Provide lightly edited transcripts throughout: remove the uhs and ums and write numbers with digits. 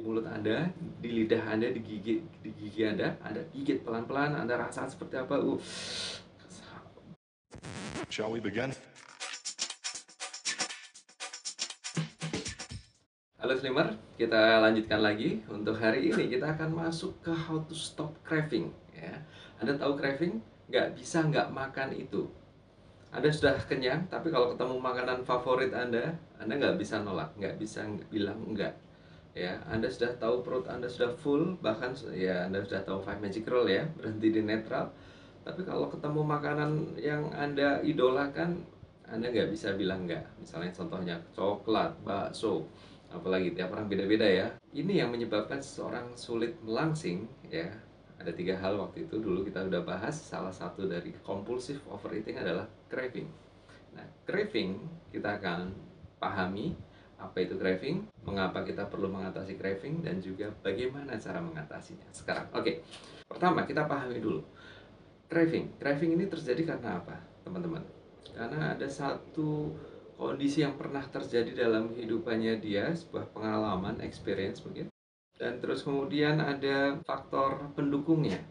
mulut Anda, di lidah Anda, di gigi Anda gigit pelan-pelan, Anda rasa seperti apa? Shall we begin? Halo Slimer, kita lanjutkan lagi. Untuk hari ini kita akan masuk ke how to stop craving ya. Anda tahu craving? Nggak bisa nggak makan itu. Anda sudah kenyang, tapi kalau ketemu makanan favorit Anda nggak bisa nolak, nggak bisa bilang enggak. Ya, Anda sudah tahu perut Anda sudah full, bahkan ya Anda sudah tahu five magic rule ya, berhenti di netral. Tapi kalau ketemu makanan yang Anda idolakan, Anda nggak bisa bilang enggak. Misalnya contohnya coklat, bakso, apalagi tiap orang beda-beda ya. Ini yang menyebabkan seseorang sulit melangsing ya. Ada 3 hal waktu itu dulu kita udah bahas. Salah satu dari compulsive overeating adalah craving. Nah, craving kita akan pahami apa itu craving, mengapa kita perlu mengatasi craving, dan juga bagaimana cara mengatasinya sekarang. Oke, pertama kita pahami dulu craving. Craving ini terjadi karena apa, teman-teman? Karena ada satu kondisi yang pernah terjadi dalam kehidupannya dia, sebuah pengalaman, experience mungkin. Dan terus kemudian ada faktor pendukungnya.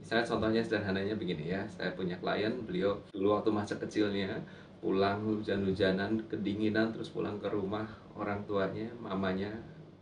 Misalnya contohnya sederhananya begini ya, saya punya klien, beliau dulu waktu masa kecilnya pulang hujan-hujanan, kedinginan, terus pulang ke rumah orang tuanya, mamanya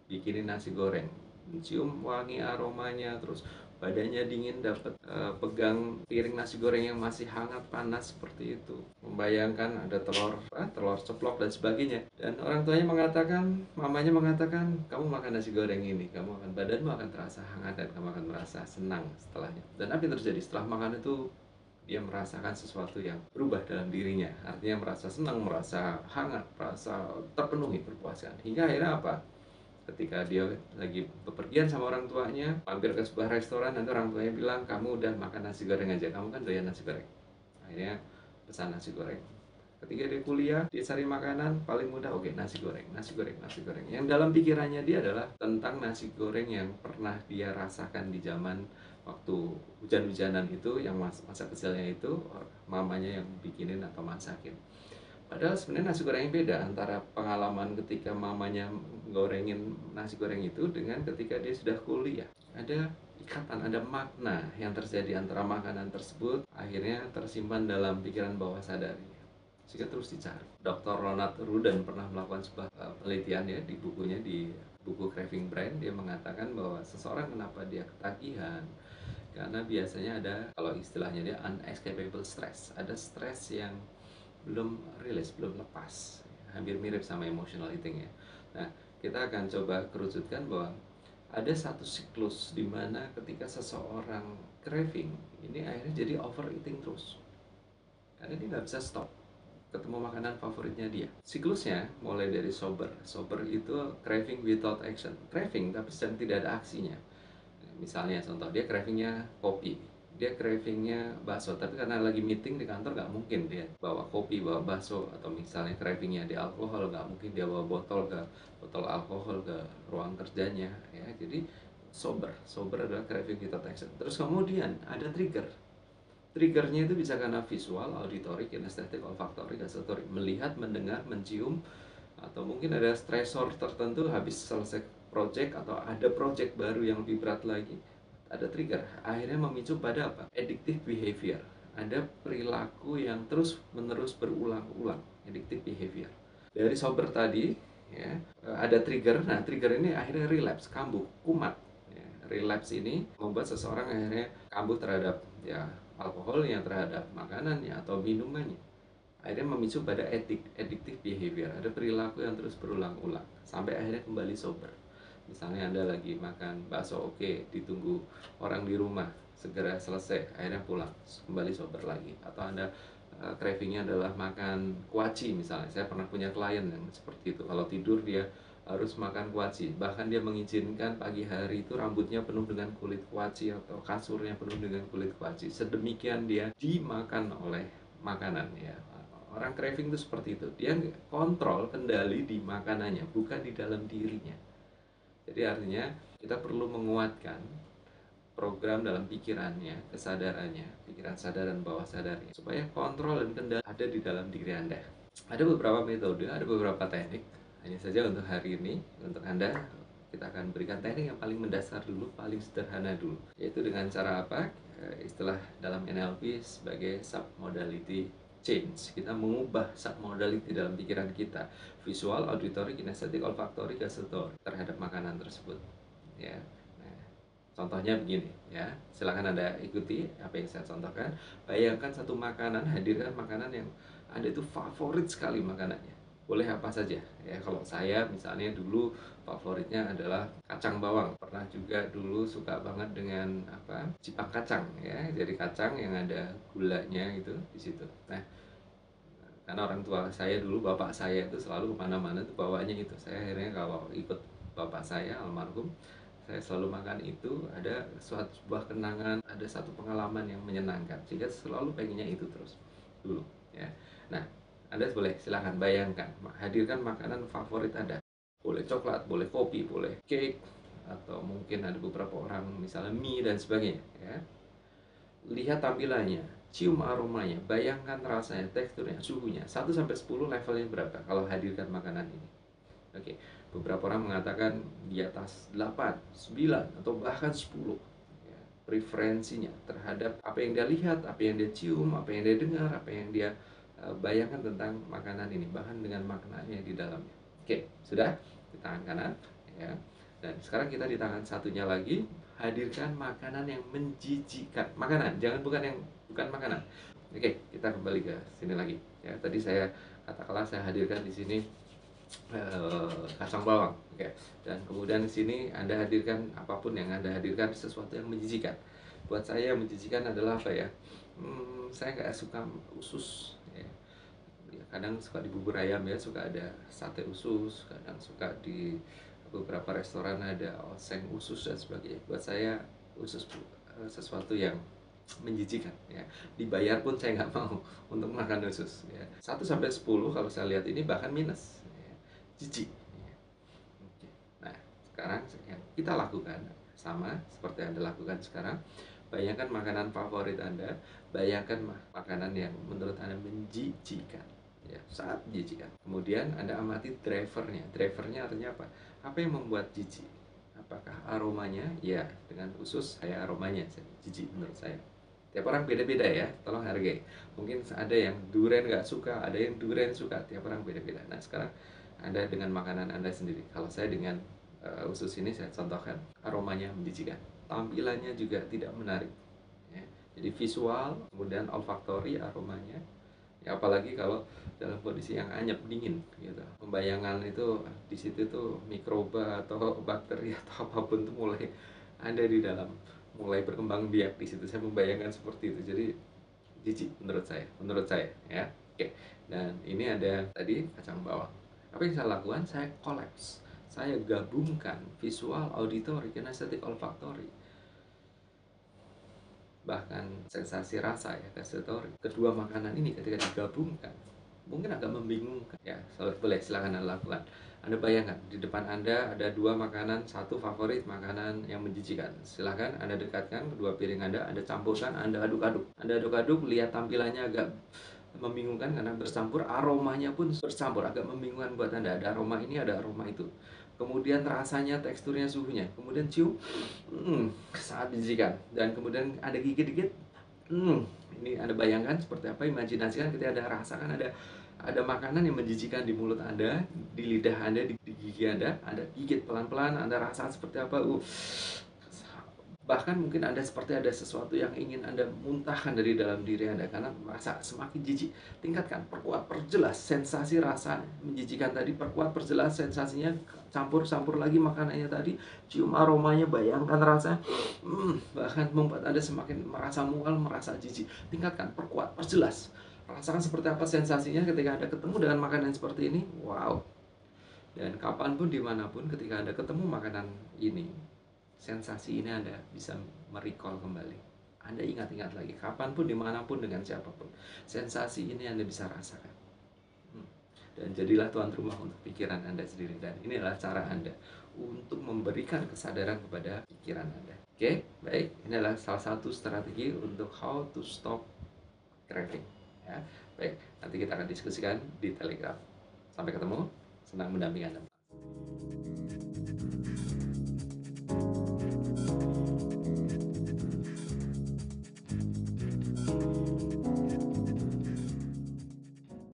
bikinin nasi goreng, mencium wangi aromanya, terus badannya dingin, dapat pegang piring nasi goreng yang masih hangat panas seperti itu, membayangkan ada telur ceplok dan sebagainya, dan orang tuanya mengatakan, mamanya mengatakan, kamu makan nasi goreng ini, badanmu akan terasa hangat dan kamu akan merasa senang setelahnya. Dan apa yang terjadi setelah makan itu? Dia merasakan sesuatu yang berubah dalam dirinya, artinya merasa senang, merasa hangat, merasa terpenuhi, terpuaskan, hingga akhirnya apa? Ketika dia lagi bepergian sama orang tuanya, mampir ke sebuah restoran, nanti orang tuanya bilang, kamu udah makan nasi goreng aja, kamu kan doyan nasi goreng. Akhirnya pesan nasi goreng. Ketika dia kuliah, dia cari makanan paling mudah, oke, nasi goreng, nasi goreng, nasi goreng. Yang dalam pikirannya dia adalah tentang nasi goreng yang pernah dia rasakan di zaman waktu hujan-hujanan itu, yang masa kecilnya itu mamanya yang bikinin atau masakin. Padahal sebenarnya nasi goreng yang beda antara pengalaman ketika mamanya gorengin nasi goreng itu dengan ketika dia sudah kuliah. Ada ikatan, ada makna yang terjadi antara makanan tersebut, akhirnya tersimpan dalam pikiran bawah sadarnya, sehingga terus dicari. Dr. Ronald Ruden pernah melakukan sebuah penelitian ya di bukunya, di buku Craving Brain. Dia mengatakan bahwa seseorang kenapa dia ketagihan, karena biasanya ada, kalau istilahnya dia unescapable stress, ada stres yang belum rilis, belum lepas, hampir mirip sama emotional eating ya. Nah, kita akan coba kerucutkan bahwa ada satu siklus di mana ketika seseorang craving, ini akhirnya jadi overeating terus, karena dia nggak bisa stop ketemu makanan favoritnya dia. Siklusnya mulai dari sober itu craving without action, craving tapi sedang tidak ada aksinya. Misalnya contoh, dia cravingnya kopi, dia cravingnya bakso, tapi karena lagi meeting di kantor nggak mungkin dia bawa kopi, bawa bakso. Atau misalnya cravingnya di alkohol, nggak mungkin dia bawa botol alkohol ke ruang kerjanya ya. Jadi sober adalah craving without action. Terus kemudian ada triggernya itu bisa karena visual, auditory, kinestetik, olfaktory, gustatory, melihat, mendengar, mencium, atau mungkin ada stressor tertentu, habis selesai project atau ada project baru yang lebih berat lagi, ada trigger, akhirnya memicu pada apa? Addictive behavior. Ada perilaku yang terus menerus berulang-ulang, addictive behavior. Dari sober tadi ya, ada trigger. Nah, trigger ini akhirnya relapse, kambuh, kumat ya. Relapse ini membuat seseorang akhirnya kambuh terhadap ya alkoholnya, terhadap makanannya atau minumannya, akhirnya memicu pada addictive behavior. Ada perilaku yang terus berulang-ulang sampai akhirnya kembali sober. Misalnya Anda lagi makan bakso, oke, ditunggu orang di rumah, segera selesai, akhirnya pulang, kembali sober lagi. Atau Anda cravingnya adalah makan kuaci misalnya. Saya pernah punya klien yang seperti itu, kalau tidur dia harus makan kuaci, bahkan dia mengizinkan pagi hari itu rambutnya penuh dengan kulit kuaci atau kasurnya penuh dengan kulit kuaci, sedemikian dia dimakan oleh makanan ya. Orang craving itu seperti itu, dia kontrol, kendali di makanannya, bukan di dalam dirinya. Jadi artinya kita perlu menguatkan program dalam pikirannya, kesadarannya, pikiran sadar dan bawah sadarnya, supaya kontrol dan kendali ada di dalam diri Anda. Ada beberapa metode, ada beberapa teknik. Hanya saja untuk hari ini, untuk Anda, kita akan berikan teknik yang paling mendasar dulu, paling sederhana dulu, yaitu dengan cara apa? Istilah dalam NLP sebagai submodality change. Kita mengubah submodality dalam pikiran kita, visual, auditory, kinesthetic, olfactory, gustatory, terhadap makanan tersebut. Ya, nah, contohnya begini ya, silakan Anda ikuti apa yang saya contohkan. Bayangkan satu makanan, hadirkan makanan yang Anda itu favorit sekali makanannya. Boleh apa saja ya. Kalau saya misalnya dulu favoritnya adalah kacang bawang. Pernah juga dulu suka banget dengan apa? Cipang kacang ya. Jadi kacang yang ada gulanya itu di situ. Nah, karena orang tua saya dulu, bapak saya itu selalu kemana-mana tuh bawanya itu. Saya akhirnya kalau ikut bapak saya almarhum, saya selalu makan itu. Ada suatu sebuah kenangan, ada satu pengalaman yang menyenangkan, sehingga selalu pengennya itu terus dulu ya. Nah, Anda boleh silahkan bayangkan, hadirkan makanan favorit Anda. Boleh coklat, boleh kopi, boleh cake, atau mungkin ada beberapa orang misalnya mie dan sebagainya ya. Lihat tampilannya, cium aromanya, bayangkan rasanya, teksturnya, suhunya. 1 sampai 10 levelnya berapa kalau hadirkan makanan ini? Oke, beberapa orang mengatakan di atas 8, 9, atau bahkan 10. Ya, preferensinya terhadap apa yang dia lihat, apa yang dia cium, apa yang dia dengar, apa yang dia bayangkan tentang makanan ini, bahkan dengan maknanya di dalamnya. Oke, sudah di tangan kanan ya. Dan sekarang kita di tangan satunya lagi, hadirkan makanan yang menjijikan. Makanan, jangan bukan makanan. Oke, kita kembali ke sini lagi. Ya, tadi saya katakanlah saya hadirkan di sini kacang bawang, oke. Dan kemudian di sini Anda hadirkan apapun yang Anda hadirkan, sesuatu yang menjijikan. Buat saya yang menjijikan adalah apa ya? Saya nggak suka usus. Ya. Ya, kadang suka di bubur ayam ya, suka ada sate usus, kadang suka di beberapa restoran ada oseng usus dan sebagainya. Buat saya usus sesuatu yang menjijikan ya. Dibayar pun saya nggak mau untuk makan usus ya. 1 sampai 10 kalau saya lihat ini bahkan minus ya. Jijik ya. Oke. Nah, sekarang yang kita lakukan sama seperti yang Anda lakukan sekarang. Bayangkan makanan favorit Anda, bayangkan makanan yang menurut Anda menjijikan ya, sangat menjijikan. Kemudian Anda amati drivernya. Drivernya artinya apa? Apa yang membuat jijik? Apakah aromanya? Ya, dengan usus saya aromanya jijik menurut saya. Tiap orang beda-beda ya, tolong hargai. Mungkin ada yang durian nggak suka, ada yang durian suka, tiap orang beda-beda. Nah, sekarang Anda dengan makanan Anda sendiri. Kalau saya dengan usus ini saya contohkan, aromanya menjijikan, tampilannya juga tidak menarik ya. Jadi visual, kemudian olfaktori, aromanya ya, apalagi kalau dalam kondisi yang anyep, dingin gitu. Pembayangan itu di situ tuh mikroba atau bakteri atau apapun tuh mulai ada di dalam, mulai berkembang biak di situ. Saya membayangkan seperti itu. Jadi jijik menurut saya ya. Oke. Dan ini ada tadi kacang bawang. Apa yang saya lakukan? Saya kolaps. Saya gabungkan visual, auditory, kinesthetic, olfactory, bahkan sensasi rasa ya, gustatory. Kedua makanan ini ketika digabungkan mungkin agak membingungkan ya. Boleh silakan Anda lakukan. Anda bayangkan di depan Anda ada dua makanan, satu favorit makanan yang menjijikan. Silakan Anda dekatkan kedua piring Anda campurkan, Anda aduk-aduk. Anda aduk-aduk, lihat tampilannya agak membingungkan karena bercampur, aromanya pun bercampur, agak membingungkan buat Anda. Ada aroma ini, ada aroma itu. Kemudian rasanya, teksturnya, suhunya. Kemudian cium, sangat menjijikan. Dan kemudian ada gigit dikit, ini Anda bayangkan seperti apa, imajinasikan ketika Anda rasakan ada makanan yang menjijikan di mulut Anda, di lidah Anda, di gigi Anda gigit pelan-pelan, Anda rasa seperti apa, bahkan mungkin Anda seperti ada sesuatu yang ingin Anda muntahkan dari dalam diri Anda karena merasa semakin jijik. Tingkatkan, perkuat, perjelas sensasi rasa menjijikan tadi, perkuat, perjelas sensasinya, campur lagi makanannya tadi, cium aromanya, bayangkan rasa, bahkan membuat Anda semakin merasa mual, merasa jijik. Tingkatkan, perkuat, perjelas. Rasakan seperti apa sensasinya ketika Anda ketemu dengan makanan seperti ini. Wow. Dan kapanpun, dimanapun, ketika Anda ketemu makanan ini, sensasi ini Anda bisa merecall kembali. Anda ingat-ingat lagi, kapanpun, dimanapun, dengan siapapun. Sensasi ini Anda bisa rasakan. Dan jadilah tuan rumah untuk pikiran Anda sendiri. Dan inilah cara Anda untuk memberikan kesadaran kepada pikiran Anda. Oke, baik. Ini adalah salah satu strategi untuk how to stop craving. Ya, baik. Nanti kita akan diskusikan di Telegram. Sampai ketemu. Senang mendampingi Anda.